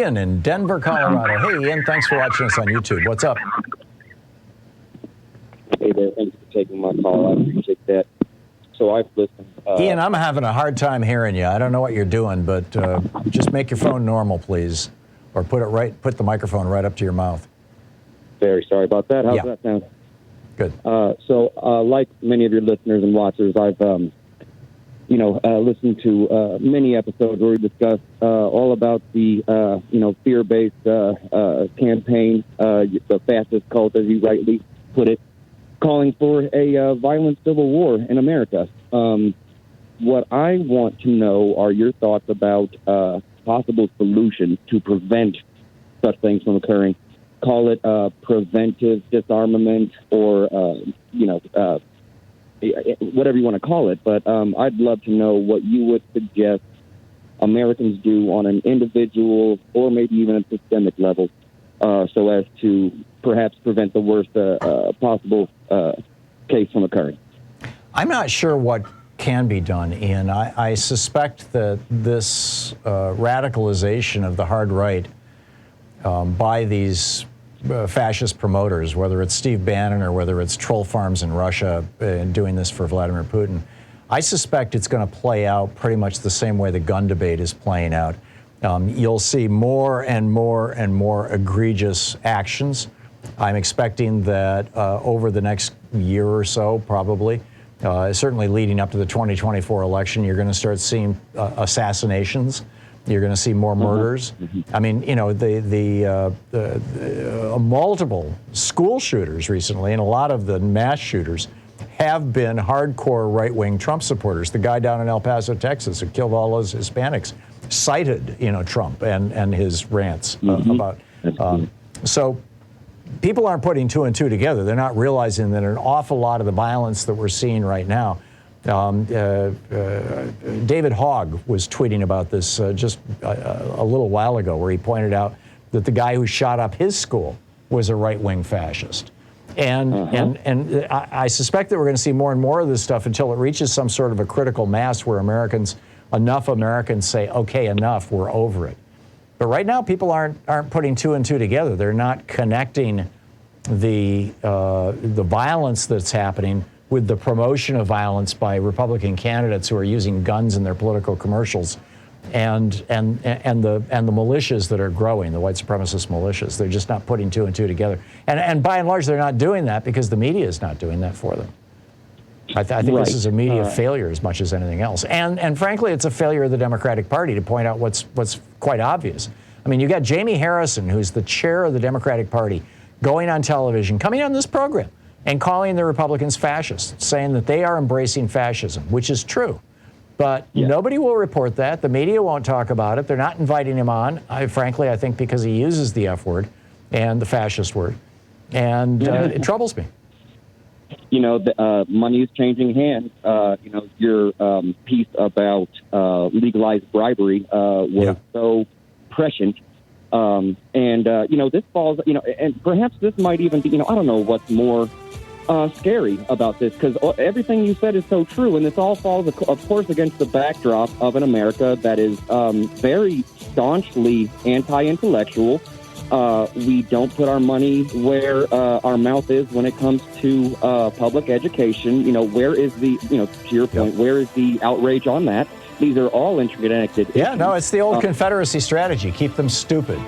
Ian in Denver, Colorado. Hey, Ian, thanks for watching us on YouTube. What's up? Hey there, thanks for taking my call. I appreciate that. So I've listened. Ian, I'm having a hard time hearing you. I don't know what you're doing, but just make your phone normal, please, or put the microphone right up to your mouth. Very sorry about that. How's that sound? Good. So, like many of your listeners and watchers, I've listened to many episodes where we discuss all about the fear-based campaign, the fascist cult, as you rightly put it, calling for a violent civil war in America. What I want to know are your thoughts about possible solutions to prevent such things from occurring. Call it preventive disarmament or, whatever you want to call it. But I'd love to know what you would suggest Americans do on an individual or maybe even a systemic level so as to perhaps prevent the worst possible case from occurring. I'm not sure what can be done, Ian. I suspect that this radicalization of the hard right by these fascist promoters, whether it's Steve Bannon or whether it's troll farms in Russia doing this for Vladimir Putin, I suspect it's going to play out pretty much the same way the gun debate is playing out. You'll see more and more and more egregious actions. I'm expecting that over the next year or so, probably, certainly leading up to the 2024 election, you're going to start seeing assassinations. You're going to see more murders. I mean, the multiple school shooters recently, and a lot of the mass shooters have been hardcore right-wing Trump supporters. The guy down in El Paso, Texas, who killed all those Hispanics, cited, Trump and his rants about. So people aren't putting two and two together. They're not realizing that an awful lot of the violence that we're seeing right now. David Hogg was tweeting about this just a little while ago, where he pointed out that the guy who shot up his school was a right-wing fascist. And I suspect that we're going to see more and more of this stuff until it reaches some sort of a critical mass where enough Americans say, okay, enough, we're over it. But right now, people aren't putting two and two together. They're not connecting the violence that's happening with the promotion of violence by Republican candidates who are using guns in their political commercials, and the militias that are growing, the white supremacist militias. They're just not putting two and two together. And by and large, they're not doing that because the media is not doing that for them. I think this is a media failure as much as anything else. And frankly, it's a failure of the Democratic Party to point out what's quite obvious. I mean, you got Jamie Harrison, who's the chair of the Democratic Party, going on television, coming on this program, and calling the Republicans fascists, saying that they are embracing fascism, which is true. But nobody will report that. The media won't talk about it. They're not inviting him on, frankly, I think because he uses the F word and the fascist word. And it troubles me. Money is changing hands. Your piece about legalized bribery was so prescient. This falls, and perhaps this might even be, I don't know what's more scary about this, because everything you said is so true, and this all falls, of course, against the backdrop of an America that is very staunchly anti-intellectual. We don't put our money where our mouth is when it comes to public education. Where is the, to your point, where is the outrage on that? These are all interconnected. Yeah, no, it's the old Confederacy strategy. Keep them stupid.